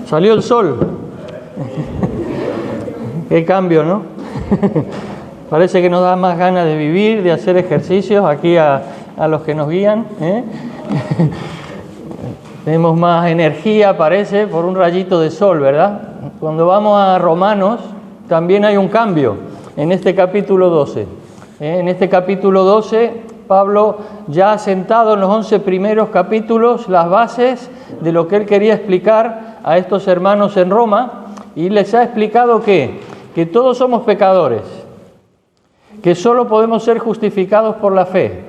Salió el sol. Qué cambio, ¿no? Parece que nos da más ganas de vivir, de hacer ejercicios aquí a los que nos guían, ¿eh? Tenemos más energía, parece, por un rayito de sol, ¿verdad? Cuando vamos a Romanos, también hay un cambio en este capítulo 12. En este capítulo 12, Pablo ya ha sentado en los 11 primeros capítulos las bases de lo que él quería explicar a estos hermanos en Roma, y les ha explicado que todos somos pecadores, que solo podemos ser justificados por la fe,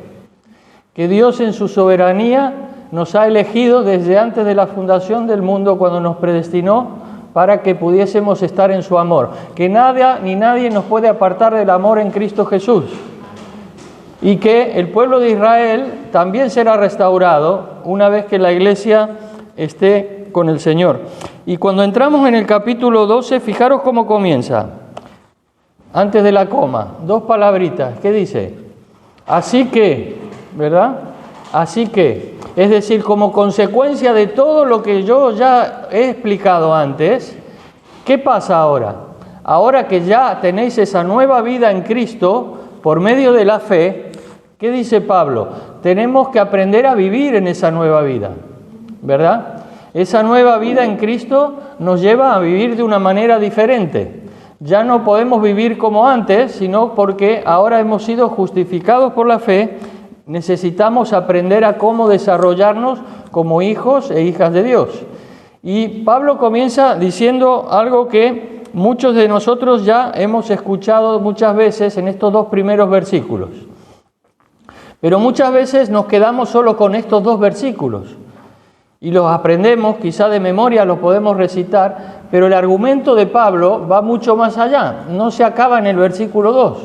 que Dios en su soberanía nos ha elegido desde antes de la fundación del mundo, cuando nos predestinó para que pudiésemos estar en su amor, que nada ni nadie nos puede apartar del amor en Cristo Jesús, y que el pueblo de Israel también será restaurado una vez que la iglesia esté con el Señor. Y cuando entramos en el capítulo 12, fijaros cómo comienza. Antes de la coma, dos palabritas. ¿Qué dice? Así que, ¿verdad? Así que, es decir, como consecuencia de todo lo que yo ya he explicado antes, ¿qué pasa ahora? Ahora que ya tenéis esa nueva vida en Cristo, por medio de la fe, ¿qué dice Pablo? Tenemos que aprender a vivir en esa nueva vida, ¿verdad? Esa nueva vida en Cristo nos lleva a vivir de una manera diferente. Ya no podemos vivir como antes, sino porque ahora hemos sido justificados por la fe. Necesitamos aprender a cómo desarrollarnos como hijos e hijas de Dios. Y Pablo comienza diciendo algo que muchos de nosotros ya hemos escuchado muchas veces en estos dos primeros versículos. Pero muchas veces nos quedamos solo con estos dos versículos y los aprendemos, quizá de memoria los podemos recitar, pero el argumento de Pablo va mucho más allá. No se acaba en el versículo 2,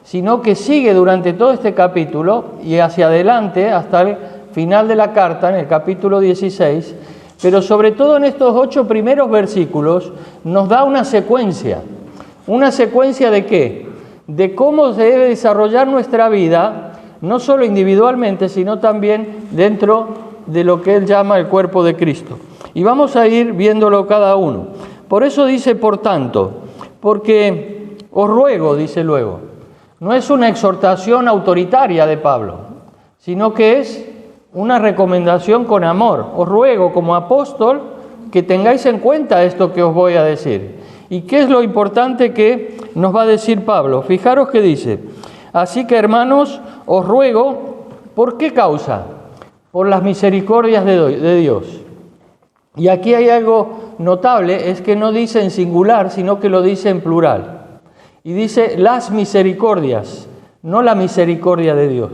sino que sigue durante todo este capítulo y hacia adelante hasta el final de la carta, en el capítulo 16, pero sobre todo en estos 8 primeros versículos nos da una secuencia. ¿Una secuencia de qué? De cómo se debe desarrollar nuestra vida, no solo individualmente, sino también dentro de lo que él llama el cuerpo de Cristo. Y vamos a ir viéndolo cada uno. Por eso dice, por tanto, porque os ruego, dice luego, no es una exhortación autoritaria de Pablo, sino que es una recomendación con amor. Os ruego como apóstol que tengáis en cuenta esto que os voy a decir. ¿Y qué es lo importante que nos va a decir Pablo? Fijaros que dice, así que hermanos, os ruego, ¿por qué causa? Por las misericordias de Dios. Y aquí hay algo notable, es que no dice en singular, sino que lo dice en plural. Y dice las misericordias, no la misericordia de Dios.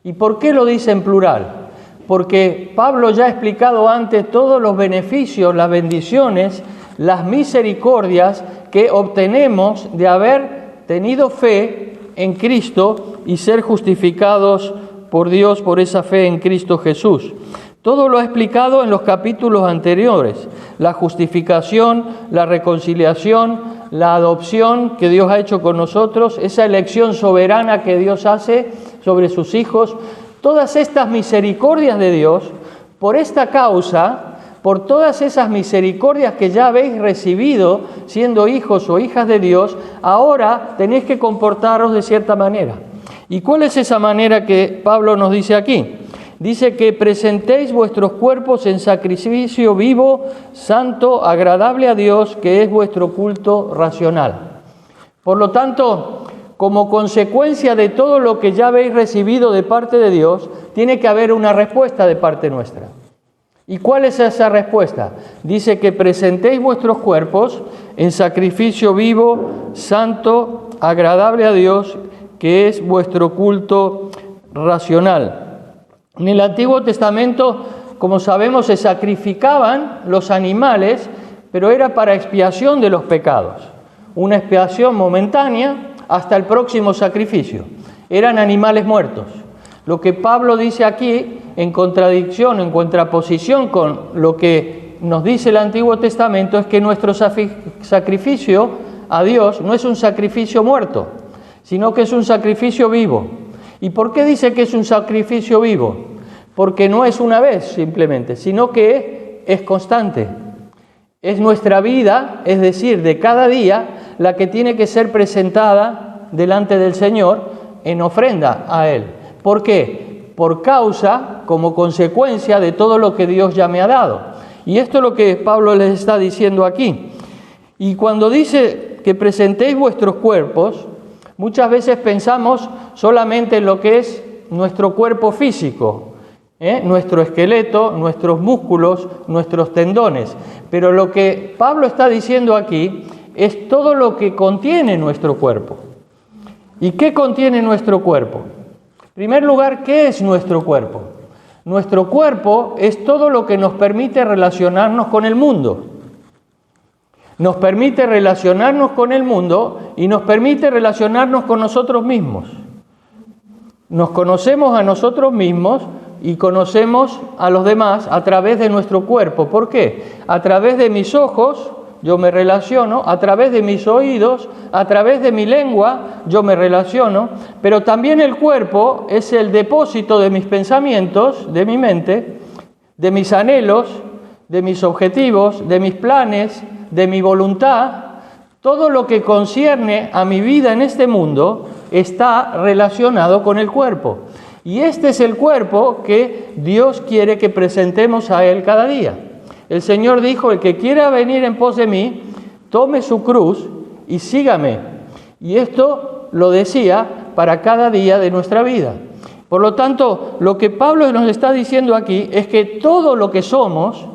¿Y por qué lo dice en plural? Porque Pablo ya ha explicado antes todos los beneficios, las bendiciones, las misericordias que obtenemos de haber tenido fe en Cristo y ser justificados por Dios por esa fe en Cristo Jesús. Todo lo ha explicado en los capítulos anteriores. La justificación, la reconciliación, la adopción que Dios ha hecho con nosotros, esa elección soberana que Dios hace sobre sus hijos. Todas estas misericordias de Dios, por esta causa, por todas esas misericordias que ya habéis recibido siendo hijos o hijas de Dios, ahora tenéis que comportaros de cierta manera. ¿Y cuál es esa manera que Pablo nos dice aquí? Dice que presentéis vuestros cuerpos en sacrificio vivo, santo, agradable a Dios, que es vuestro culto racional. Por lo tanto, como consecuencia de todo lo que ya habéis recibido de parte de Dios, tiene que haber una respuesta de parte nuestra. ¿Y cuál es esa respuesta? Dice que presentéis vuestros cuerpos en sacrificio vivo, santo, agradable a Dios, que es vuestro culto racional. En el Antiguo Testamento, como sabemos, se sacrificaban los animales, pero era para expiación de los pecados. Una expiación momentánea hasta el próximo sacrificio. Eran animales muertos. Lo que Pablo dice aquí, en contradicción, en contraposición con lo que nos dice el Antiguo Testamento, es que nuestro sacrificio a Dios no es un sacrificio muerto, sino que es un sacrificio vivo. ¿Y por qué dice que es un sacrificio vivo? Porque no es una vez simplemente, sino que es constante. Es nuestra vida, es decir, de cada día, la que tiene que ser presentada delante del Señor en ofrenda a Él. ¿Por qué? Por causa, como consecuencia de todo lo que Dios ya me ha dado. Y esto es lo que Pablo les está diciendo aquí. Y cuando dice que presentéis vuestros cuerpos, muchas veces pensamos solamente en lo que es nuestro cuerpo físico, nuestro esqueleto, nuestros músculos, nuestros tendones. Pero lo que Pablo está diciendo aquí es todo lo que contiene nuestro cuerpo. ¿Y qué contiene nuestro cuerpo? En primer lugar, ¿qué es nuestro cuerpo? Nuestro cuerpo es todo lo que nos permite relacionarnos con el mundo. Nos permite relacionarnos con el mundo y nos permite relacionarnos con nosotros mismos. Nos conocemos a nosotros mismos y conocemos a los demás a través de nuestro cuerpo. ¿Por qué? A través de mis ojos yo me relaciono, a través de mis oídos, a través de mi lengua yo me relaciono, pero también el cuerpo es el depósito de mis pensamientos, de mi mente, de mis anhelos, de mis objetivos, de mis planes, de mi voluntad. Todo lo que concierne a mi vida en este mundo está relacionado con el cuerpo. Y este es el cuerpo que Dios quiere que presentemos a Él cada día. El Señor dijo, el que quiera venir en pos de mí, tome su cruz y sígame. Y esto lo decía para cada día de nuestra vida. Por lo tanto, lo que Pablo nos está diciendo aquí es que todo lo que somos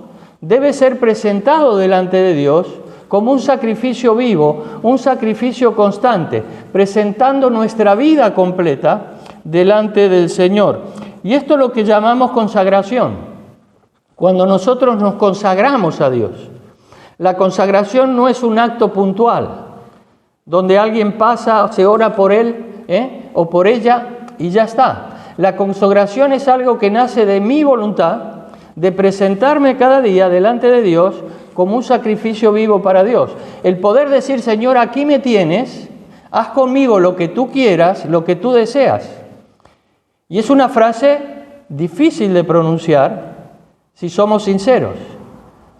debe ser presentado delante de Dios como un sacrificio vivo, un sacrificio constante, presentando nuestra vida completa delante del Señor. Y esto es lo que llamamos consagración. Cuando nosotros nos consagramos a Dios, la consagración no es un acto puntual, donde alguien pasa, se ora por él o por ella y ya está. La consagración es algo que nace de mi voluntad, de presentarme cada día delante de Dios como un sacrificio vivo para Dios. El poder decir, Señor, aquí me tienes, haz conmigo lo que tú quieras, lo que tú deseas. Y es una frase difícil de pronunciar si somos sinceros.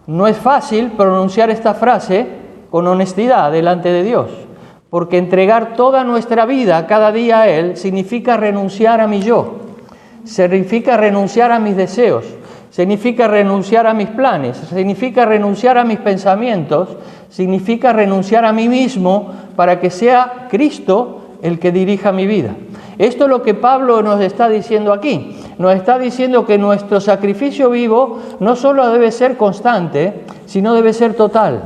No es fácil pronunciar esta frase con honestidad delante de Dios, porque entregar toda nuestra vida cada día a Él significa renunciar a mi yo, significa renunciar a mis deseos, significa renunciar a mis planes, significa renunciar a mis pensamientos, significa renunciar a mí mismo para que sea Cristo el que dirija mi vida. Esto es lo que Pablo nos está diciendo aquí. Nos está diciendo que nuestro sacrificio vivo no solo debe ser constante, sino debe ser total.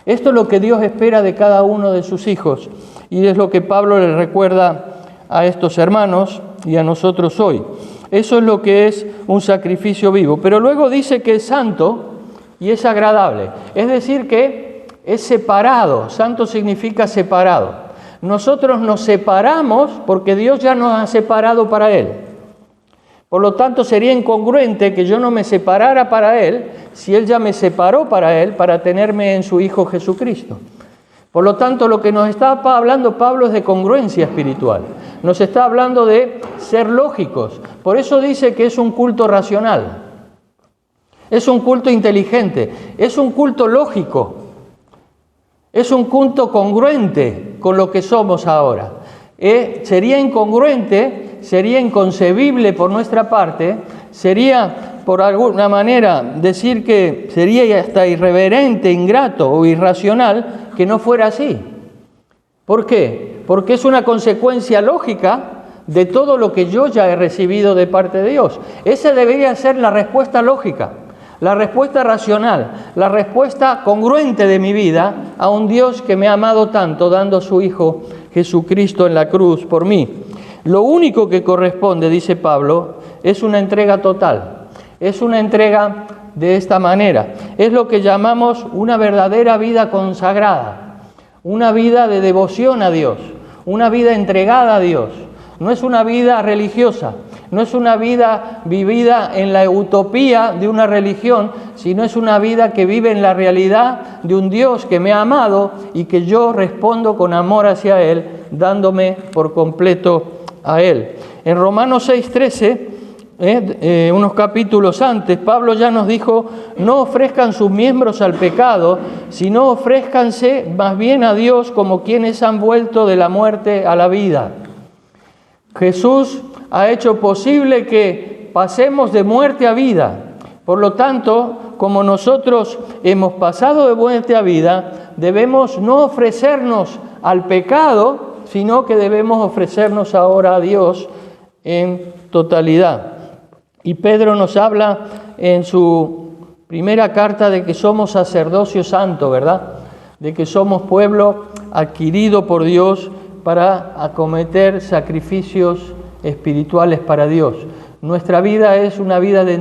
Esto es lo que Dios espera de cada uno de sus hijos y es lo que Pablo le recuerda a estos hermanos y a nosotros hoy. Eso es lo que es un sacrificio vivo. Pero luego dice que es santo y es agradable. Es decir, que es separado. Santo significa separado. Nosotros nos separamos porque Dios ya nos ha separado para Él. Por lo tanto, sería incongruente que yo no me separara para Él si Él ya me separó para Él para tenerme en su Hijo Jesucristo. Por lo tanto, lo que nos está hablando Pablo es de congruencia espiritual. Nos está hablando de ser lógicos. Por eso dice que es un culto racional. Es un culto inteligente. Es un culto lógico. Es un culto congruente con lo que somos ahora. Sería incongruente, sería inconcebible por nuestra parte, sería por alguna manera decir que sería hasta irreverente, ingrato o irracional que no fuera así. ¿Por qué? Porque es una consecuencia lógica de todo lo que yo ya he recibido de parte de Dios. Esa debería ser la respuesta lógica, la respuesta racional, la respuesta congruente de mi vida a un Dios que me ha amado tanto, dando a su Hijo Jesucristo en la cruz por mí. Lo único que corresponde, dice Pablo, es una entrega total. Es una entrega de esta manera. Es lo que llamamos una verdadera vida consagrada, una vida de devoción a Dios, una vida entregada a Dios. No es una vida religiosa, no es una vida vivida en la utopía de una religión, sino es una vida que vive en la realidad de un Dios que me ha amado y que yo respondo con amor hacia Él, dándome por completo a Él. En Romanos 6:13 unos capítulos antes, Pablo ya nos dijo, no ofrezcan sus miembros al pecado, sino ofrézcanse más bien a Dios como quienes han vuelto de la muerte a la vida. Jesús ha hecho posible que pasemos de muerte a vida. Por lo tanto, como nosotros hemos pasado de muerte a vida, debemos no ofrecernos al pecado, sino que debemos ofrecernos ahora a Dios en totalidad. Y Pedro nos habla en su primera carta de que somos sacerdocio santo, ¿verdad? De que somos pueblo adquirido por Dios para acometer sacrificios espirituales para Dios. Nuestra vida es una vida de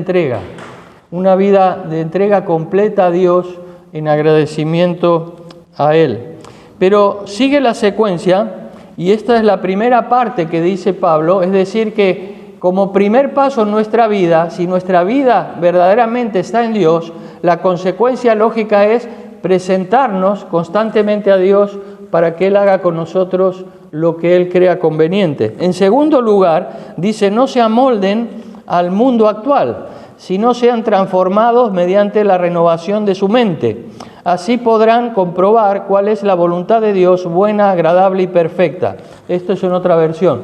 entrega completa a Dios en agradecimiento a Él. Pero sigue la secuencia, y esta es la primera parte que dice Pablo, es decir que como primer paso en nuestra vida, si nuestra vida verdaderamente está en Dios, la consecuencia lógica es presentarnos constantemente a Dios para que Él haga con nosotros lo que Él crea conveniente. En segundo lugar, dice, no se amolden al mundo actual, sino sean transformados mediante la renovación de su mente. Así podrán comprobar cuál es la voluntad de Dios, buena, agradable y perfecta. Esto es en otra versión.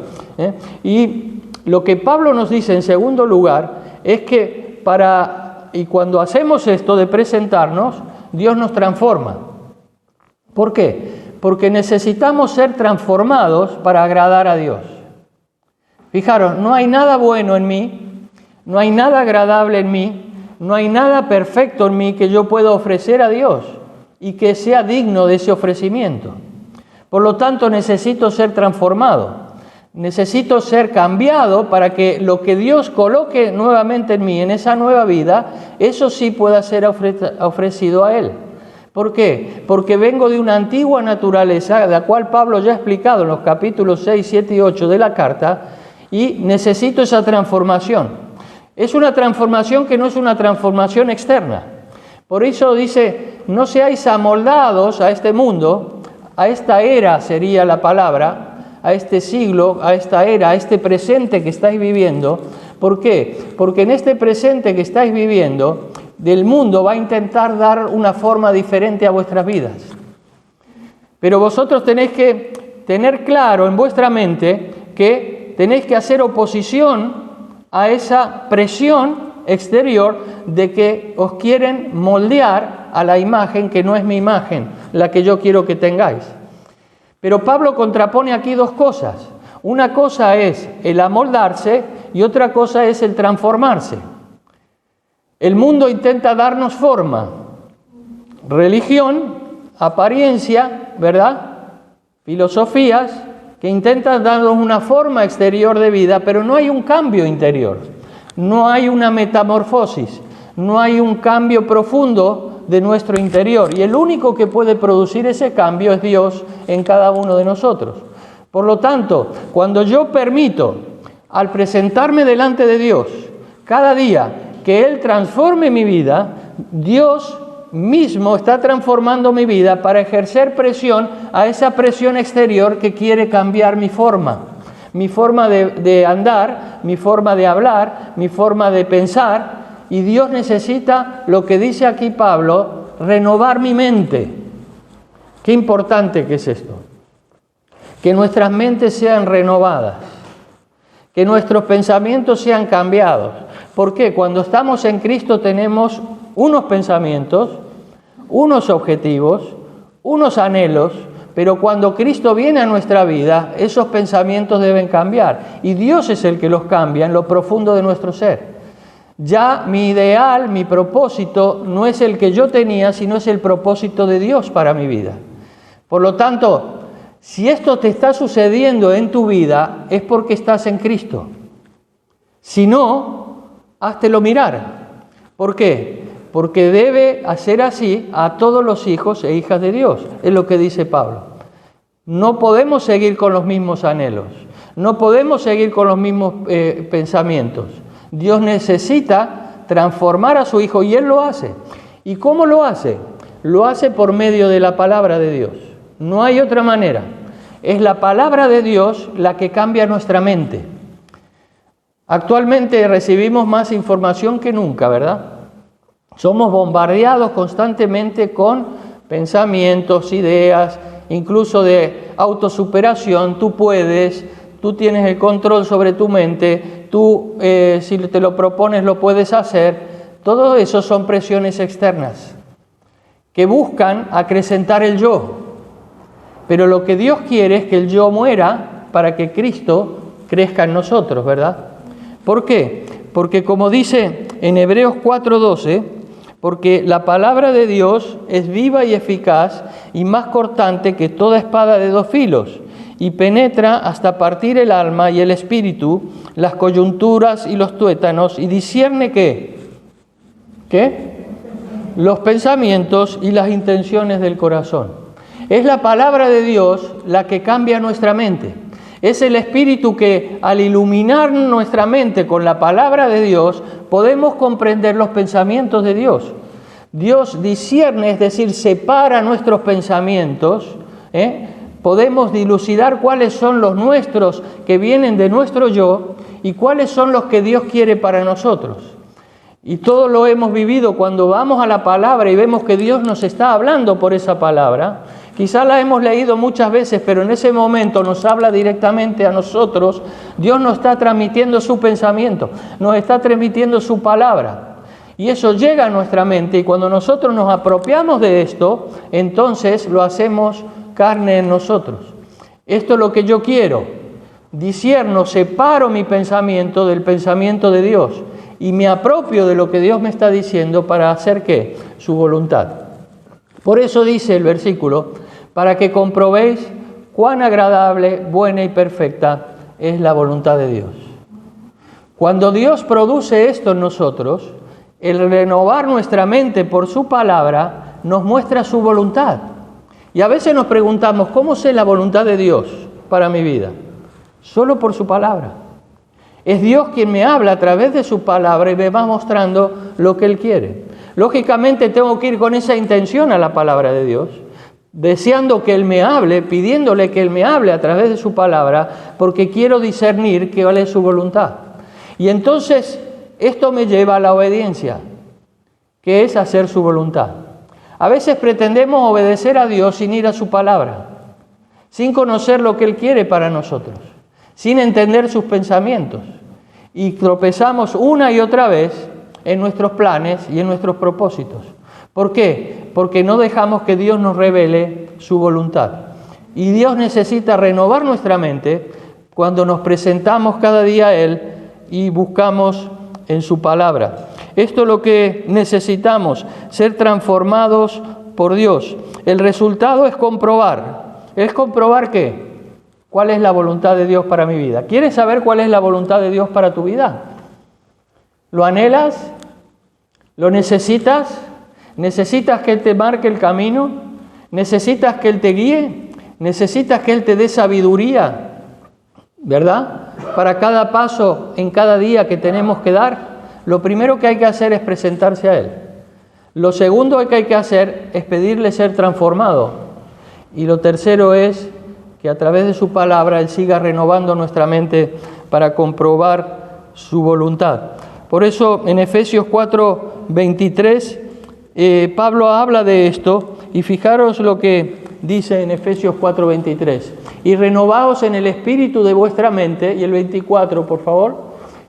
Y lo que Pablo nos dice en segundo lugar es que cuando hacemos esto de presentarnos, Dios nos transforma. ¿Por qué? Porque necesitamos ser transformados para agradar a Dios. Fijaros, no hay nada bueno en mí, no hay nada agradable en mí, no hay nada perfecto en mí que yo pueda ofrecer a Dios y que sea digno de ese ofrecimiento. Por lo tanto, necesito ser transformado. Necesito ser cambiado para que lo que Dios coloque nuevamente en mí, en esa nueva vida, eso sí pueda ser ofrecido a Él. ¿Por qué? Porque vengo de una antigua naturaleza, de la cual Pablo ya ha explicado en los capítulos 6, 7 y 8 de la carta, y necesito esa transformación. Es una transformación que no es una transformación externa. Por eso dice, no seáis amoldados a este mundo, a esta era sería la palabra, a este siglo, a esta era, a este presente que estáis viviendo. ¿Por qué? Porque en este presente que estáis viviendo, del mundo va a intentar dar una forma diferente a vuestras vidas. Pero vosotros tenéis que tener claro en vuestra mente que tenéis que hacer oposición a esa presión exterior de que os quieren moldear a la imagen que no es mi imagen, la que yo quiero que tengáis. Pero Pablo contrapone aquí dos cosas. Una cosa es el amoldarse y otra cosa es el transformarse. El mundo intenta darnos forma, religión, apariencia, ¿verdad? Filosofías que intentan darnos una forma exterior de vida, pero no hay un cambio interior, no hay una metamorfosis, no hay un cambio profundo de nuestro interior, y el único que puede producir ese cambio es Dios en cada uno de nosotros. Por lo tanto, cuando yo permito, al presentarme delante de Dios, cada día que Él transforme mi vida, Dios mismo está transformando mi vida para ejercer presión a esa presión exterior que quiere cambiar mi forma de andar, mi forma de hablar, mi forma de pensar. Y Dios necesita, lo que dice aquí Pablo, renovar mi mente. Qué importante que es esto. Que nuestras mentes sean renovadas. Que nuestros pensamientos sean cambiados. ¿Por qué? Cuando estamos en Cristo tenemos unos pensamientos, unos objetivos, unos anhelos, pero cuando Cristo viene a nuestra vida, esos pensamientos deben cambiar. Y Dios es el que los cambia en lo profundo de nuestro ser. Ya mi ideal, mi propósito, no es el que yo tenía, sino es el propósito de Dios para mi vida. Por lo tanto, si esto te está sucediendo en tu vida, es porque estás en Cristo. Si no, háztelo mirar. ¿Por qué? Porque debe hacer así a todos los hijos e hijas de Dios. Es lo que dice Pablo. No podemos seguir con los mismos anhelos. No podemos seguir con los mismos pensamientos. Dios necesita transformar a su Hijo y Él lo hace. ¿Y cómo lo hace? Lo hace por medio de la palabra de Dios. No hay otra manera. Es la palabra de Dios la que cambia nuestra mente. Actualmente recibimos más información que nunca, ¿verdad? Somos bombardeados constantemente con pensamientos, ideas, incluso de autosuperación. Tú puedes, tú tienes el control sobre tu mente, tú si te lo propones lo puedes hacer. Todo eso son presiones externas que buscan acrecentar el yo. Pero lo que Dios quiere es que el yo muera para que Cristo crezca en nosotros, ¿verdad? ¿Por qué? Porque como dice en Hebreos 4:12, porque la palabra de Dios es viva y eficaz y más cortante que toda espada de 2 filos y penetra hasta partir el alma y el espíritu, las coyunturas y los tuétanos y discierne ¿qué? Los pensamientos y las intenciones del corazón. Es la palabra de Dios la que cambia nuestra mente. Es el Espíritu que al iluminar nuestra mente con la palabra de Dios podemos comprender los pensamientos de Dios. Dios discierne, es decir, separa nuestros pensamientos, podemos dilucidar cuáles son los nuestros que vienen de nuestro yo y cuáles son los que Dios quiere para nosotros. Y todo lo hemos vivido cuando vamos a la palabra y vemos que Dios nos está hablando por esa palabra. Quizá la hemos leído muchas veces, pero en ese momento nos habla directamente a nosotros. Dios nos está transmitiendo su pensamiento, nos está transmitiendo su palabra. Y eso llega a nuestra mente y cuando nosotros nos apropiamos de esto, entonces lo hacemos carne en nosotros. Esto es lo que yo quiero. Discierno, separo mi pensamiento del pensamiento de Dios y me apropio de lo que Dios me está diciendo para hacer ¿qué? Su voluntad. Por eso dice el versículo, para que comprobéis cuán agradable, buena y perfecta es la voluntad de Dios. Cuando Dios produce esto en nosotros, el renovar nuestra mente por su palabra nos muestra su voluntad. Y a veces nos preguntamos, ¿cómo sé la voluntad de Dios para mi vida? Solo por su palabra. Es Dios quien me habla a través de su palabra y me va mostrando lo que Él quiere. Lógicamente tengo que ir con esa intención a la palabra de Dios, deseando que Él me hable, pidiéndole que Él me hable a través de su palabra, porque quiero discernir cuál es su voluntad. Y entonces esto me lleva a la obediencia, que es hacer su voluntad. A veces pretendemos obedecer a Dios sin ir a su palabra, sin conocer lo que Él quiere para nosotros, sin entender sus pensamientos. Y tropezamos una y otra vez en nuestros planes y en nuestros propósitos. ¿Por qué? Porque no dejamos que Dios nos revele su voluntad. Y Dios necesita renovar nuestra mente cuando nos presentamos cada día a Él y buscamos en su palabra. Esto es lo que necesitamos, ser transformados por Dios. El resultado es comprobar. ¿Es comprobar qué? ¿Cuál es la voluntad de Dios para mi vida? ¿Quieres saber cuál es la voluntad de Dios para tu vida? ¿Lo anhelas? ¿Lo necesitas? ¿Necesitas que Él te marque el camino? ¿Necesitas que Él te guíe? ¿Necesitas que Él te dé sabiduría? ¿Verdad? Para cada paso en cada día que tenemos que dar, lo primero que hay que hacer es presentarse a Él. Lo segundo que hay que hacer es pedirle ser transformado. Y lo tercero es que a través de su palabra Él siga renovando nuestra mente para comprobar su voluntad. Por eso en Efesios 4:23 Pablo habla de esto y fijaros lo que dice en Efesios 4:23. Y renovaos en el espíritu de vuestra mente, y el 24 por favor,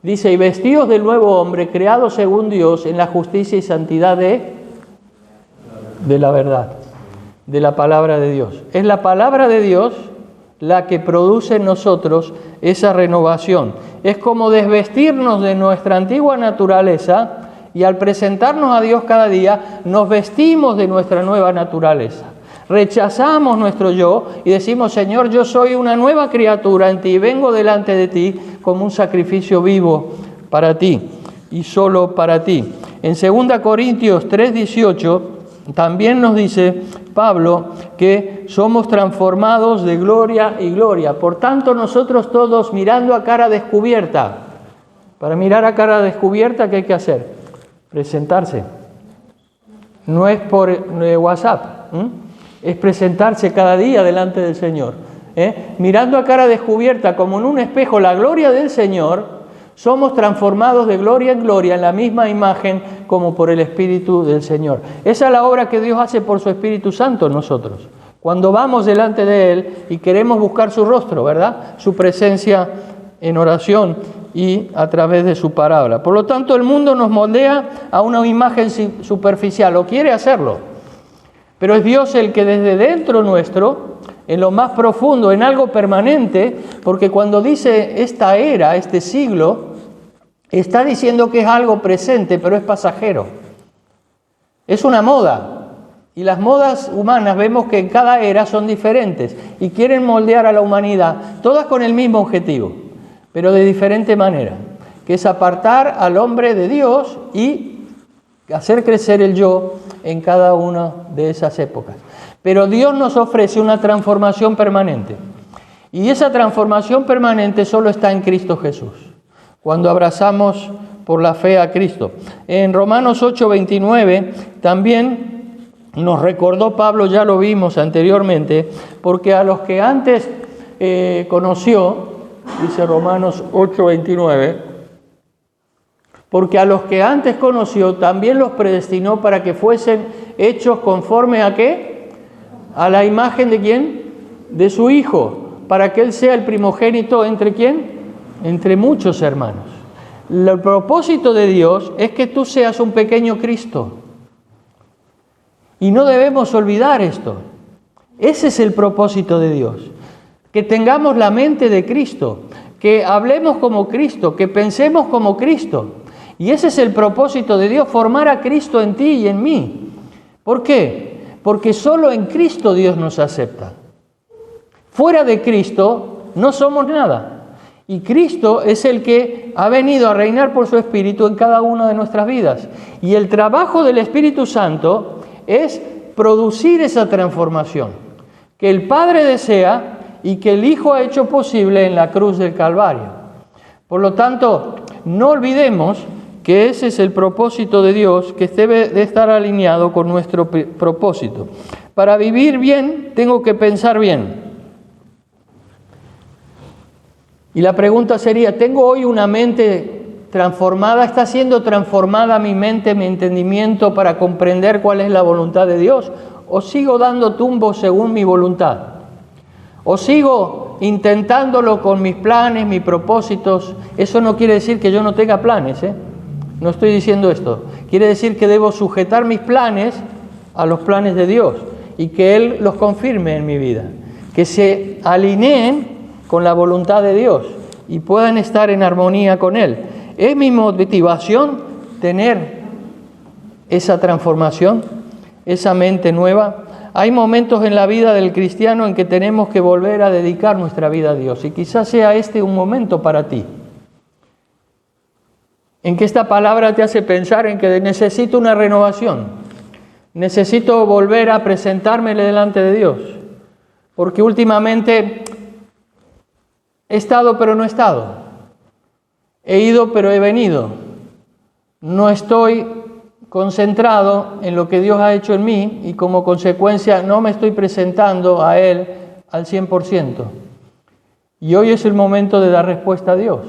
dice, y vestíos del nuevo hombre creado según Dios en la justicia y santidad de la verdad, de la palabra de Dios. Es la palabra de Dios la que produce en nosotros esa renovación. Es como desvestirnos de nuestra antigua naturaleza y al presentarnos a Dios cada día nos vestimos de nuestra nueva naturaleza. Rechazamos nuestro yo y decimos, Señor, yo soy una nueva criatura en ti, vengo delante de ti como un sacrificio vivo para ti y solo para ti. En 2 Corintios 3:18 también nos dice Pablo que somos transformados de gloria y gloria. Por tanto, nosotros todos mirando a cara descubierta. Para mirar a cara descubierta, ¿qué hay que hacer? Presentarse. No es por WhatsApp, es presentarse cada día delante del Señor. Mirando a cara descubierta como en un espejo la gloria del Señor, Somos transformados de gloria en gloria en la misma imagen como por el Espíritu del Señor. Esa es la obra que Dios hace por su Espíritu Santo en nosotros. Cuando vamos delante de Él y queremos buscar su rostro, ¿verdad? Su presencia en oración y a través de su palabra. Por lo tanto, el mundo nos moldea a una imagen superficial, o quiere hacerlo. Pero es Dios el que desde dentro nuestro, en lo más profundo, en algo permanente, porque cuando dice esta era, este siglo, está diciendo que es algo presente, pero es pasajero. Es una moda. Y las modas humanas vemos que en cada era son diferentes y quieren moldear a la humanidad, todas con el mismo objetivo, pero de diferente manera, que es apartar al hombre de Dios y hacer crecer el yo en cada una de esas épocas. Pero Dios nos ofrece una transformación permanente. Y esa transformación permanente solo está en Cristo Jesús, cuando abrazamos por la fe a Cristo. En Romanos 8:29 también nos recordó Pablo, ya lo vimos anteriormente, porque a los que antes conoció, dice Romanos 8:29, porque a los que antes conoció también los predestinó para que fuesen hechos conforme a ¿qué? A la imagen de ¿quién? De su Hijo, para que Él sea el primogénito ¿entre quién? Entre muchos hermanos. El propósito de Dios es que tú seas un pequeño Cristo. Y no debemos olvidar esto. Ese es el propósito de Dios. Que tengamos la mente de Cristo, que hablemos como Cristo, que pensemos como Cristo. Y ese es el propósito de Dios, formar a Cristo en ti y en mí. ¿Por qué? Porque solo en Cristo Dios nos acepta. Fuera de Cristo no somos nada. Y Cristo es el que ha venido a reinar por su Espíritu en cada una de nuestras vidas. Y el trabajo del Espíritu Santo es producir esa transformación que el Padre desea y que el Hijo ha hecho posible en la cruz del Calvario. Por lo tanto, no olvidemos que ese es el propósito de Dios, que debe de estar alineado con nuestro propósito. Para vivir bien, tengo que pensar bien. Y la pregunta sería, ¿tengo hoy una mente transformada? ¿Está siendo transformada mi mente, mi entendimiento para comprender cuál es la voluntad de Dios? ¿O sigo dando tumbos según mi voluntad? ¿O sigo intentándolo con mis planes, mis propósitos? Eso no quiere decir que yo no tenga planes, ¿eh? No estoy diciendo esto. Quiere decir que debo sujetar mis planes a los planes de Dios y que Él los confirme en mi vida. Que se alineen con la voluntad de Dios y puedan estar en armonía con Él. ¿Es mi motivación tener esa transformación, esa mente nueva? Hay momentos en la vida del cristiano en que tenemos que volver a dedicar nuestra vida a Dios y quizás sea este un momento para ti, en que esta palabra te hace pensar en que necesito una renovación, necesito volver a presentarme delante de Dios, porque últimamente he estado pero no he estado. He ido pero he venido. No estoy concentrado en lo que Dios ha hecho en mí y como consecuencia no me estoy presentando a Él al 100%. Y hoy es el momento de dar respuesta a Dios.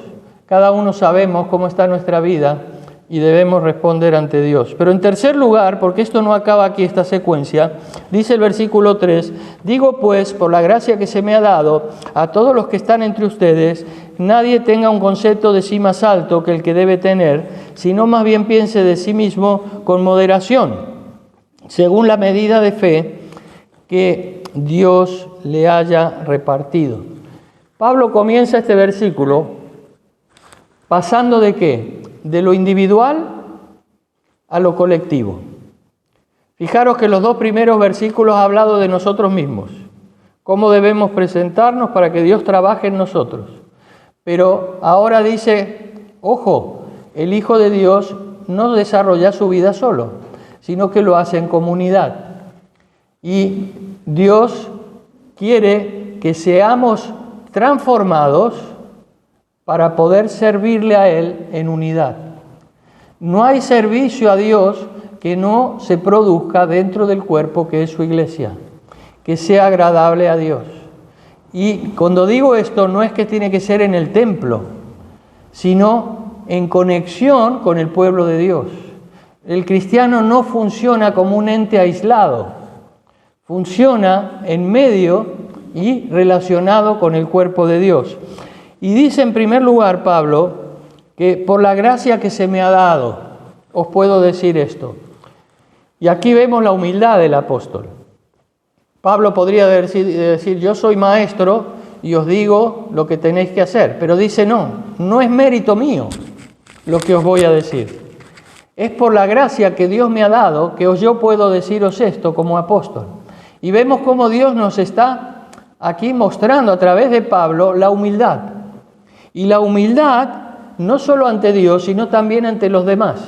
Cada uno sabemos cómo está nuestra vida y debemos responder ante Dios. Pero en tercer lugar, porque esto no acaba aquí esta secuencia, dice el versículo 3, digo pues, por la gracia que se me ha dado a todos los que están entre ustedes, nadie tenga un concepto de sí más alto que el que debe tener, sino más bien piense de sí mismo con moderación, según la medida de fe que Dios le haya repartido. Pablo comienza este versículo pasando ¿de qué? De lo individual a lo colectivo. Fijaros que los dos primeros versículos han hablado de nosotros mismos, cómo debemos presentarnos para que Dios trabaje en nosotros. Pero ahora dice, ojo, el Hijo de Dios no desarrolla su vida solo, sino que lo hace en comunidad. Y Dios quiere que seamos transformados para poder servirle a Él en unidad. No hay servicio a Dios que no se produzca dentro del cuerpo que es su iglesia, que sea agradable a Dios. Y cuando digo esto, no es que tiene que ser en el templo, sino en conexión con el pueblo de Dios. El cristiano no funciona como un ente aislado, funciona en medio y relacionado con el cuerpo de Dios. Y dice en primer lugar Pablo que por la gracia que se me ha dado, os puedo decir esto. Y aquí vemos la humildad del apóstol. Pablo podría decir, yo soy maestro y os digo lo que tenéis que hacer, pero dice no es mérito mío lo que os voy a decir. Es por la gracia que Dios me ha dado que yo puedo deciros esto como apóstol. Y vemos cómo Dios nos está aquí mostrando a través de Pablo la humildad. Y la humildad no solo ante Dios, sino también ante los demás.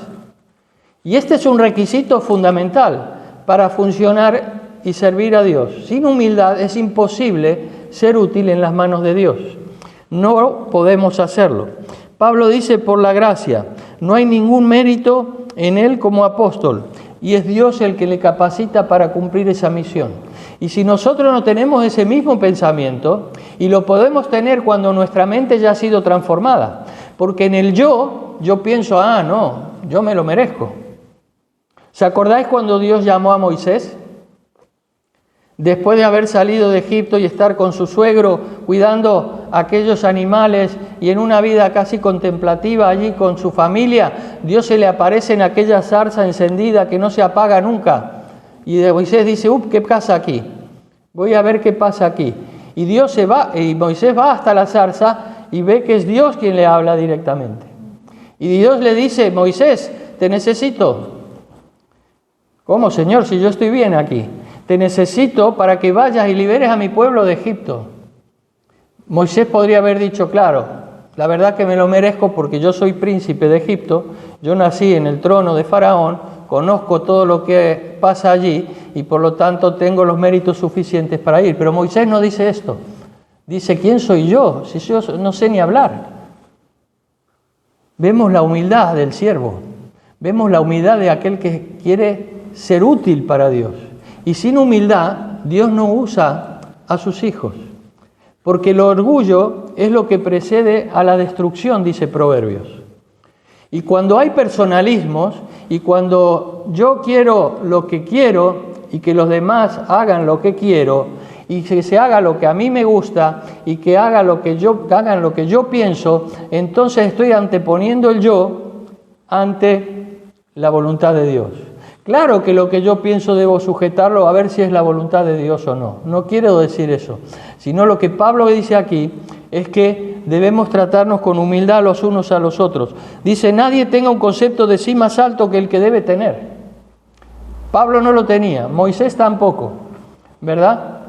Y este es un requisito fundamental para funcionar y servir a Dios. Sin humildad es imposible ser útil en las manos de Dios. No podemos hacerlo. Pablo dice por la gracia, no hay ningún mérito en él como apóstol, y es Dios el que le capacita para cumplir esa misión. Y si nosotros no tenemos ese mismo pensamiento, y lo podemos tener cuando nuestra mente ya ha sido transformada, porque en el yo pienso, yo me lo merezco. ¿Se acordáis cuando Dios llamó a Moisés? Después de haber salido de Egipto y estar con su suegro cuidando aquellos animales y en una vida casi contemplativa allí con su familia, Dios se le aparece en aquella zarza encendida que no se apaga nunca. Y Moisés dice, ¿qué pasa aquí? Voy a ver qué pasa aquí. Y Dios se va, y Moisés va hasta la zarza y ve que es Dios quien le habla directamente. Y Dios le dice, Moisés, te necesito. ¿Cómo, Señor, si yo estoy bien aquí? Te necesito para que vayas y liberes a mi pueblo de Egipto. Moisés podría haber dicho, claro, la verdad que me lo merezco porque yo soy príncipe de Egipto, yo nací en el trono de Faraón, conozco todo lo que pasa allí y por lo tanto tengo los méritos suficientes para ir. Pero Moisés no dice esto. Dice, ¿quién soy yo? Si yo no sé ni hablar. Vemos la humildad del siervo, vemos la humildad de aquel que quiere ser útil para Dios. Y sin humildad, Dios no usa a sus hijos. Porque el orgullo es lo que precede a la destrucción, dice Proverbios. Y cuando hay personalismos, y cuando yo quiero lo que quiero, y que los demás hagan lo que quiero, y que se haga lo que a mí me gusta, y que hagan lo que yo pienso, entonces estoy anteponiendo el yo ante la voluntad de Dios. Claro que lo que yo pienso debo sujetarlo a ver si es la voluntad de Dios o no. No quiero decir eso, sino lo que Pablo dice aquí es que debemos tratarnos con humildad los unos a los otros. Dice, nadie tenga un concepto de sí más alto que el que debe tener. Pablo no lo tenía, Moisés tampoco, ¿verdad?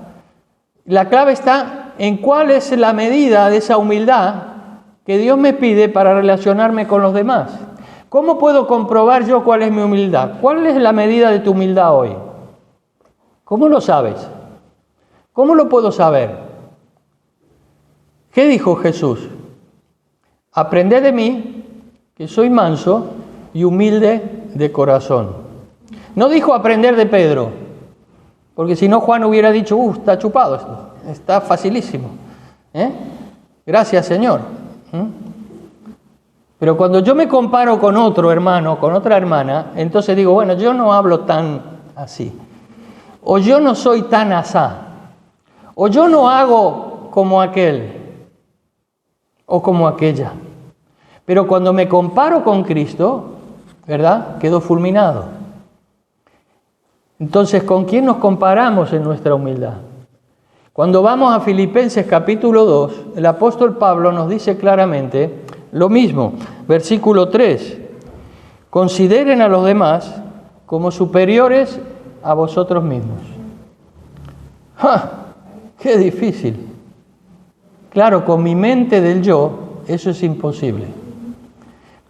La clave está en cuál es la medida de esa humildad que Dios me pide para relacionarme con los demás. ¿Cómo puedo comprobar yo cuál es mi humildad? ¿Cuál es la medida de tu humildad hoy? ¿Cómo lo sabes? ¿Cómo lo puedo saber? ¿Qué dijo Jesús? Aprended de mí, que soy manso y humilde de corazón. No dijo aprender de Pedro, porque si no Juan hubiera dicho, está chupado esto, está facilísimo. Gracias, Señor. Pero cuando yo me comparo con otro hermano, con otra hermana, entonces digo, bueno, yo no hablo tan así. O yo no soy tan asá. O yo no hago como aquel. O como aquella. Pero cuando me comparo con Cristo, ¿verdad? Quedo fulminado. Entonces, ¿con quién nos comparamos en nuestra humildad? Cuando vamos a Filipenses capítulo 2, el apóstol Pablo nos dice claramente lo mismo, versículo 3, consideren a los demás como superiores a vosotros mismos. ¡Qué difícil! Claro, con mi mente del yo, eso es imposible.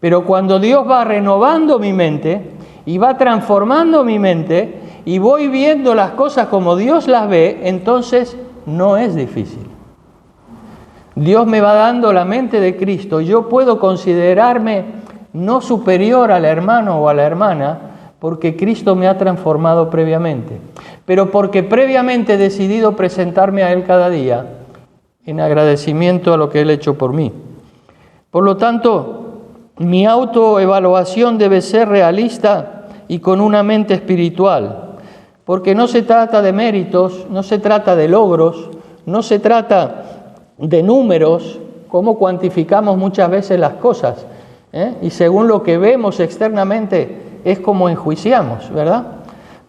Pero cuando Dios va renovando mi mente y va transformando mi mente y voy viendo las cosas como Dios las ve, entonces no es difícil. Dios me va dando la mente de Cristo. Yo puedo considerarme no superior al hermano o a la hermana porque Cristo me ha transformado previamente, pero porque previamente he decidido presentarme a Él cada día en agradecimiento a lo que Él ha hecho por mí. Por lo tanto, mi autoevaluación debe ser realista y con una mente espiritual, porque no se trata de méritos, no se trata de logros, no se trata de números, como cuantificamos muchas veces las cosas, y según lo que vemos externamente es como enjuiciamos, ¿verdad?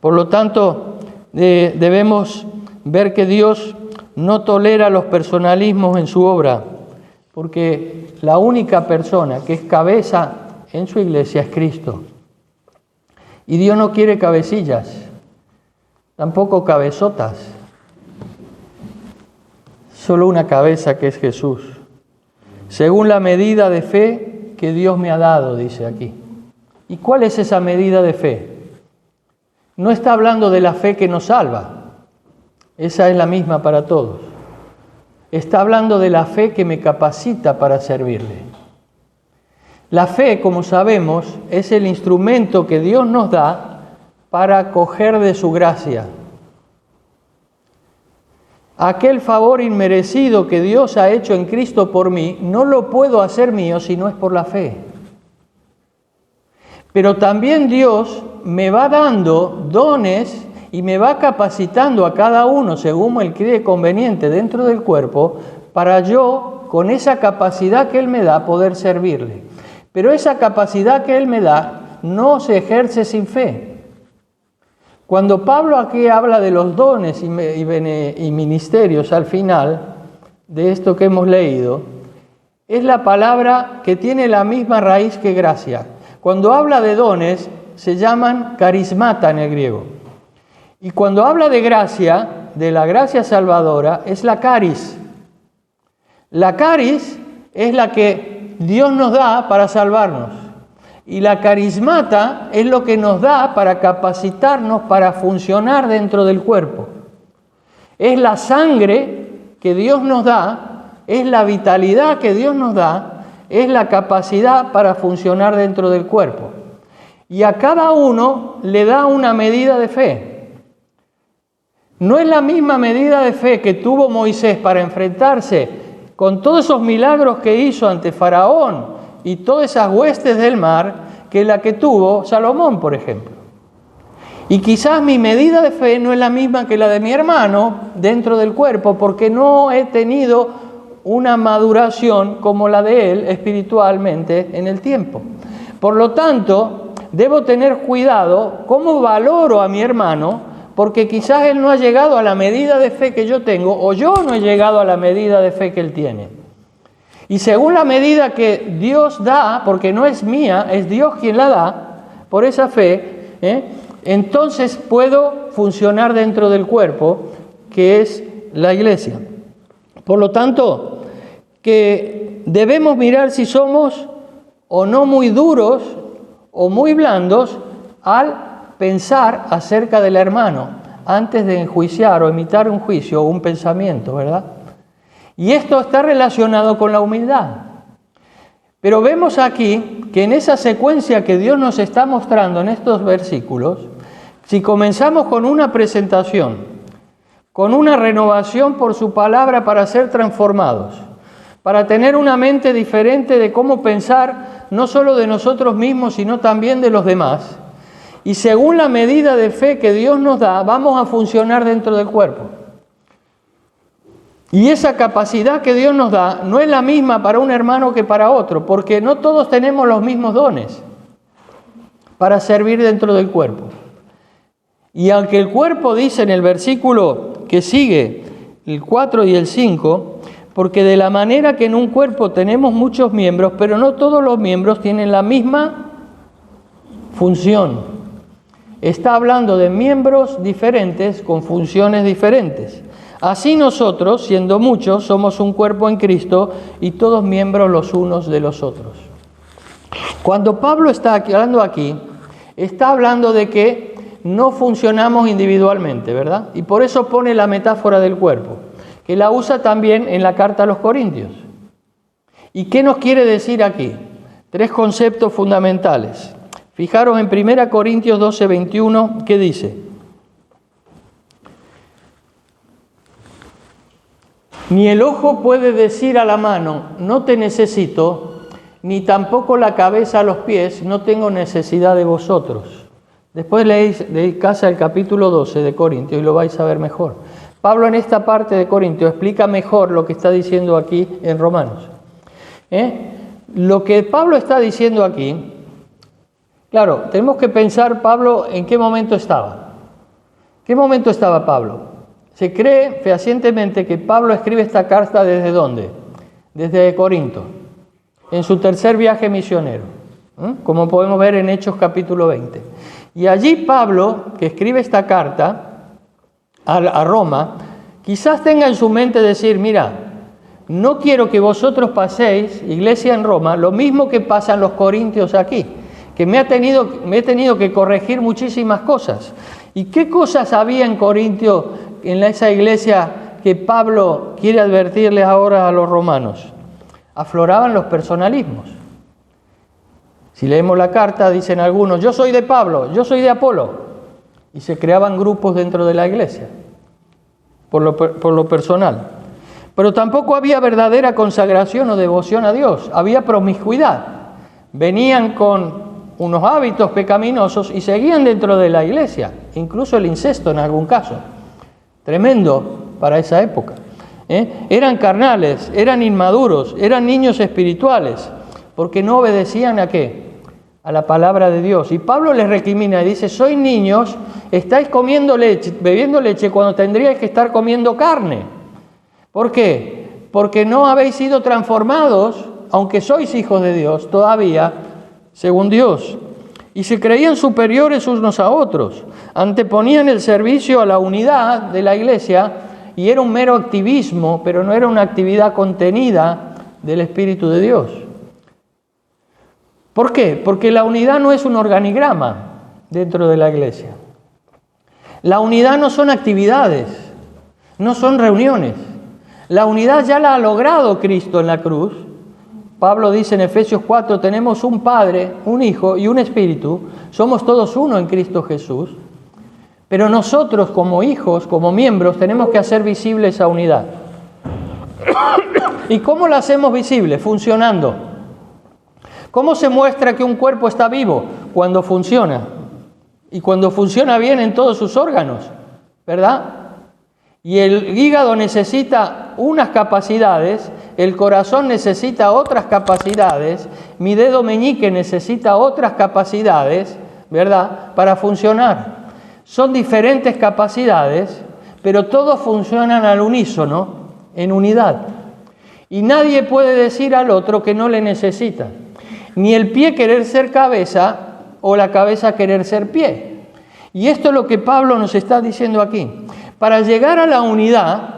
Por lo tanto, debemos ver que Dios no tolera los personalismos en su obra, porque la única persona que es cabeza en su iglesia es Cristo. Y Dios no quiere cabecillas, tampoco cabezotas, solo una cabeza que es Jesús. Según la medida de fe que Dios me ha dado, dice aquí. ¿Y cuál es esa medida de fe? No está hablando de la fe que nos salva, esa es la misma para todos. Está hablando de la fe que me capacita para servirle. La fe, como sabemos, es el instrumento que Dios nos da para acoger de su gracia. Aquel favor inmerecido que Dios ha hecho en Cristo por mí, no lo puedo hacer mío si no es por la fe. Pero también Dios me va dando dones y me va capacitando a cada uno según Él cree conveniente dentro del cuerpo para yo, con esa capacidad que Él me da, poder servirle. Pero esa capacidad que Él me da no se ejerce sin fe. Cuando Pablo aquí habla de los dones y ministerios al final de esto que hemos leído, es la palabra que tiene la misma raíz que gracia. Cuando habla de dones, se llaman carismata en el griego. Y cuando habla de gracia, de la gracia salvadora, es la caris. La caris es la que Dios nos da para salvarnos. Y la carismata es lo que nos da para capacitarnos para funcionar dentro del cuerpo. Es la sangre que Dios nos da, es la vitalidad que Dios nos da, es la capacidad para funcionar dentro del cuerpo. Y a cada uno le da una medida de fe. No es la misma medida de fe que tuvo Moisés para enfrentarse con todos esos milagros que hizo ante Faraón y todas esas huestes del mar que la que tuvo Salomón, por ejemplo. Y quizás mi medida de fe no es la misma que la de mi hermano dentro del cuerpo, porque no he tenido una maduración como la de él espiritualmente en el tiempo. Por lo tanto, debo tener cuidado cómo valoro a mi hermano, porque quizás él no ha llegado a la medida de fe que yo tengo, o yo no he llegado a la medida de fe que él tiene. Y según la medida que Dios da, porque no es mía, es Dios quien la da, por esa fe, entonces puedo funcionar dentro del cuerpo, que es la iglesia. Por lo tanto, que debemos mirar si somos o no muy duros o muy blandos al pensar acerca del hermano, antes de enjuiciar o emitir un juicio o un pensamiento, ¿verdad? Y esto está relacionado con la humildad. Pero vemos aquí que en esa secuencia que Dios nos está mostrando en estos versículos, si comenzamos con una presentación, con una renovación por su palabra para ser transformados, para tener una mente diferente de cómo pensar, no solo de nosotros mismos, sino también de los demás, y según la medida de fe que Dios nos da, vamos a funcionar dentro del cuerpo. Y esa capacidad que Dios nos da no es la misma para un hermano que para otro, porque no todos tenemos los mismos dones para servir dentro del cuerpo. Y aunque el cuerpo dice en el versículo que sigue, el 4 y el 5, porque de la manera que en un cuerpo tenemos muchos miembros, pero no todos los miembros tienen la misma función. Está hablando de miembros diferentes con funciones diferentes. Así nosotros, siendo muchos, somos un cuerpo en Cristo y todos miembros los unos de los otros. Cuando Pablo está hablando aquí, está hablando de que no funcionamos individualmente, ¿verdad? Y por eso pone la metáfora del cuerpo, que la usa también en la carta a los Corintios. ¿Y qué nos quiere decir aquí? 3 conceptos fundamentales. Fijaros en 1 Corintios 12, 21, ¿qué dice? Ni el ojo puede decir a la mano, no te necesito, ni tampoco la cabeza a los pies, no tengo necesidad de vosotros. Después leéis de casa el capítulo 12 de Corintios y lo vais a ver mejor. Pablo en esta parte de Corintios explica mejor lo que está diciendo aquí en Romanos. Lo que Pablo está diciendo aquí, claro, tenemos que pensar Pablo en qué momento estaba. ¿Qué momento estaba Pablo? Se cree fehacientemente que Pablo escribe esta carta ¿desde dónde? Desde Corinto, en su tercer viaje misionero, como podemos ver en Hechos capítulo 20. Y allí Pablo, que escribe esta carta a Roma, quizás tenga en su mente decir, mira, no quiero que vosotros paséis, iglesia en Roma, lo mismo que pasan los corintios aquí, que me he tenido que corregir muchísimas cosas. ¿Y qué cosas había en Corintio, en esa iglesia, que Pablo quiere advertirles ahora a los romanos? Afloraban los personalismos. Si leemos la carta, dicen algunos, yo soy de Pablo, yo soy de Apolo. Y se creaban grupos dentro de la iglesia, por lo personal. Pero tampoco había verdadera consagración o devoción a Dios, había promiscuidad. Venían con unos hábitos pecaminosos y seguían dentro de la iglesia, incluso el incesto en algún caso. Tremendo para esa época. Eran carnales, eran inmaduros, eran niños espirituales, porque no obedecían ¿a qué? A la palabra de Dios. Y Pablo les recrimina y dice, sois niños, estáis comiendo leche, bebiendo leche cuando tendríais que estar comiendo carne. ¿Por qué? Porque no habéis sido transformados, aunque sois hijos de Dios, todavía, según Dios. Y se creían superiores unos a otros, anteponían el servicio a la unidad de la iglesia, y era un mero activismo, pero no era una actividad contenida del Espíritu de Dios. ¿Por qué? Porque la unidad no es un organigrama dentro de la iglesia. La unidad no son actividades, no son reuniones. La unidad ya la ha logrado Cristo en la cruz. Pablo dice en Efesios 4, tenemos un Padre, un Hijo y un Espíritu. Somos todos uno en Cristo Jesús. Pero nosotros como hijos, como miembros, tenemos que hacer visible esa unidad. ¿Y cómo la hacemos visible? Funcionando. ¿Cómo se muestra que un cuerpo está vivo? Cuando funciona. Y cuando funciona bien en todos sus órganos, ¿verdad? Y el hígado necesita unas capacidades, el corazón necesita otras capacidades, mi dedo meñique necesita otras capacidades, ¿verdad? Para funcionar. Son diferentes capacidades, pero todos funcionan al unísono, en unidad. Y nadie puede decir al otro que no le necesita. Ni el pie querer ser cabeza o la cabeza querer ser pie. Y esto es lo que Pablo nos está diciendo aquí. Para llegar a la unidad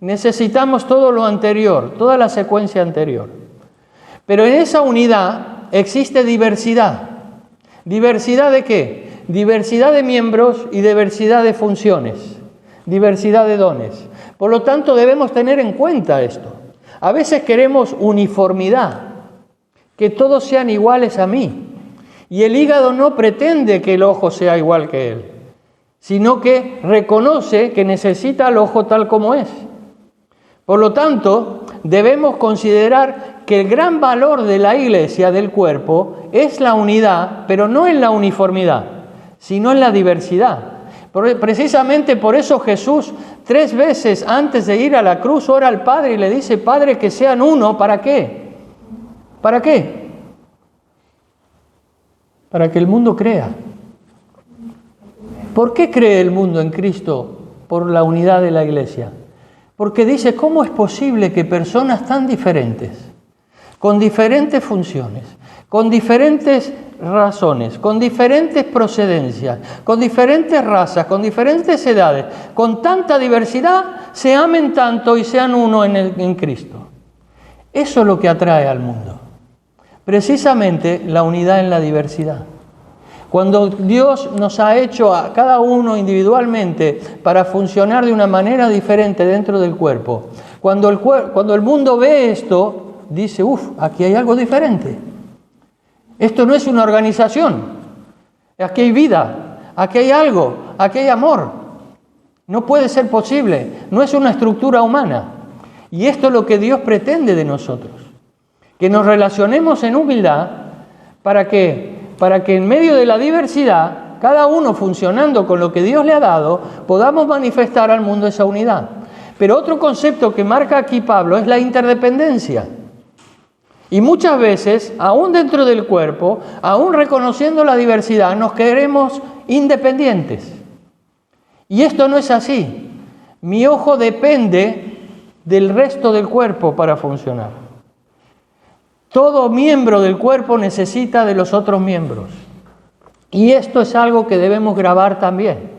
necesitamos todo lo anterior, toda la secuencia anterior. Pero en esa unidad existe diversidad. ¿Diversidad de qué? Diversidad de miembros y diversidad de funciones, diversidad de dones. Por lo tanto, debemos tener en cuenta esto. A veces queremos uniformidad, que todos sean iguales a mí. Y el hígado no pretende que el ojo sea igual que él, sino que reconoce que necesita al ojo tal como es. Por lo tanto, debemos considerar que el gran valor de la iglesia, del cuerpo, es la unidad, pero no en la uniformidad, sino en la diversidad. Precisamente por eso Jesús 3 veces antes de ir a la cruz ora al Padre y le dice, Padre, que sean uno, ¿para qué? ¿Para qué? Para que el mundo crea. ¿Por qué cree el mundo en Cristo? Por la unidad de la iglesia. Porque dice, ¿cómo es posible que personas tan diferentes, con diferentes funciones, con diferentes razones, con diferentes procedencias, con diferentes razas, con diferentes edades, con tanta diversidad, se amen tanto y sean uno en Cristo? Eso es lo que atrae al mundo. Precisamente la unidad en la diversidad. Cuando Dios nos ha hecho a cada uno individualmente para funcionar de una manera diferente dentro del cuerpo, cuando el mundo ve esto, dice, aquí hay algo diferente. Esto no es una organización, aquí hay vida, aquí hay algo, aquí hay amor. No puede ser posible, no es una estructura humana. Y esto es lo que Dios pretende de nosotros. que nos relacionemos en humildad para que en medio de la diversidad, cada uno funcionando con lo que Dios le ha dado, podamos manifestar al mundo esa unidad. Pero otro concepto que marca aquí Pablo es la interdependencia. Y muchas veces, aún dentro del cuerpo, aún reconociendo la diversidad, nos queremos independientes. Y esto no es así. Mi ojo depende del resto del cuerpo para funcionar. Todo miembro del cuerpo necesita de los otros miembros. Y esto es algo que debemos grabar también.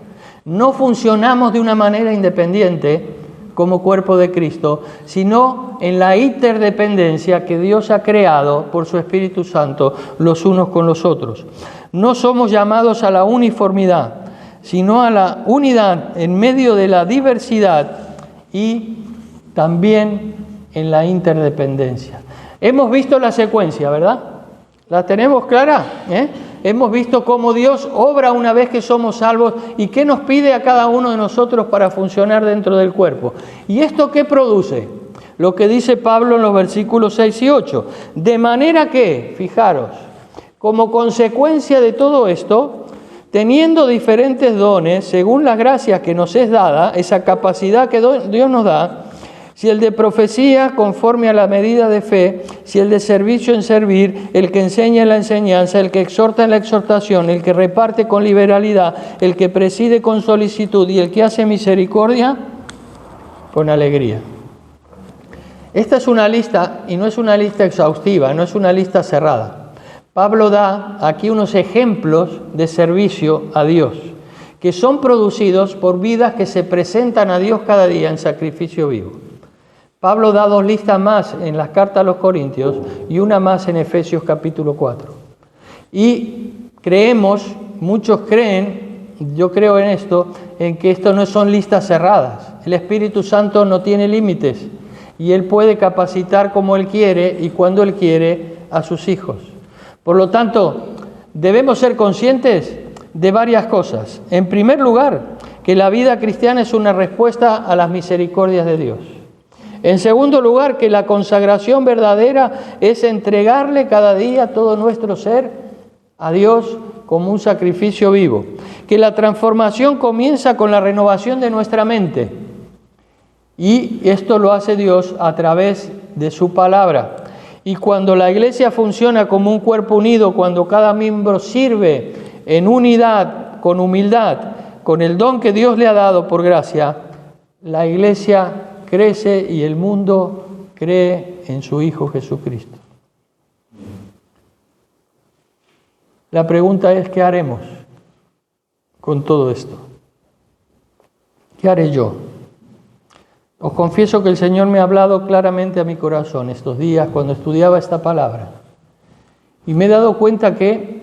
No funcionamos de una manera independiente como cuerpo de Cristo, sino en la interdependencia que Dios ha creado por su Espíritu Santo los unos con los otros. No somos llamados a la uniformidad, sino a la unidad en medio de la diversidad y también en la interdependencia. Hemos visto la secuencia, ¿verdad? ¿La tenemos clara? Hemos visto cómo Dios obra una vez que somos salvos y qué nos pide a cada uno de nosotros para funcionar dentro del cuerpo. ¿Y esto qué produce? Lo que dice Pablo en los versículos 6 y 8. De manera que, fijaros, como consecuencia de todo esto, teniendo diferentes dones, según las gracias que nos es dada, esa capacidad que Dios nos da, si el de profecía, conforme a la medida de fe, si el de servicio en servir, el que enseña en la enseñanza, el que exhorta en la exhortación, el que reparte con liberalidad, el que preside con solicitud y el que hace misericordia, con alegría. Esta es una lista, y no es una lista exhaustiva, no es una lista cerrada. Pablo da aquí unos ejemplos de servicio a Dios, que son producidos por vidas que se presentan a Dios cada día en sacrificio vivo. Pablo da 2 listas más en las cartas a los Corintios y una más en Efesios capítulo 4. Y muchos creen, yo creo en esto, en que esto no son listas cerradas. El Espíritu Santo no tiene límites y Él puede capacitar como Él quiere y cuando Él quiere a sus hijos. Por lo tanto, debemos ser conscientes de varias cosas. En primer lugar, que la vida cristiana es una respuesta a las misericordias de Dios. En segundo lugar, que la consagración verdadera es entregarle cada día todo nuestro ser a Dios como un sacrificio vivo. Que la transformación comienza con la renovación de nuestra mente. Y esto lo hace Dios a través de su palabra. Y cuando la iglesia funciona como un cuerpo unido, cuando cada miembro sirve en unidad, con humildad, con el don que Dios le ha dado por gracia, la iglesia crece y el mundo cree en su Hijo Jesucristo. La pregunta es, ¿qué haremos con todo esto? ¿Qué haré yo? Os confieso que el Señor me ha hablado claramente a mi corazón estos días cuando estudiaba esta palabra. Y me he dado cuenta que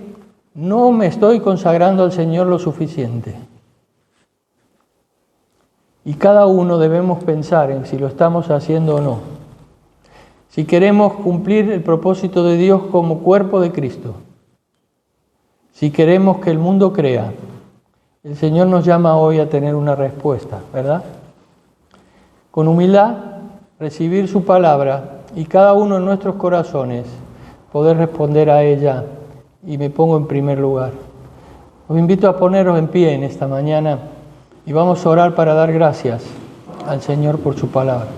no me estoy consagrando al Señor lo suficiente. Y cada uno debemos pensar en si lo estamos haciendo o no. Si queremos cumplir el propósito de Dios como cuerpo de Cristo. Si queremos que el mundo crea. El Señor nos llama hoy a tener una respuesta, ¿verdad? Con humildad, recibir su palabra y cada uno en nuestros corazones poder responder a ella, y me pongo en primer lugar. Os invito a poneros en pie en esta mañana y vamos a orar para dar gracias al Señor por su palabra.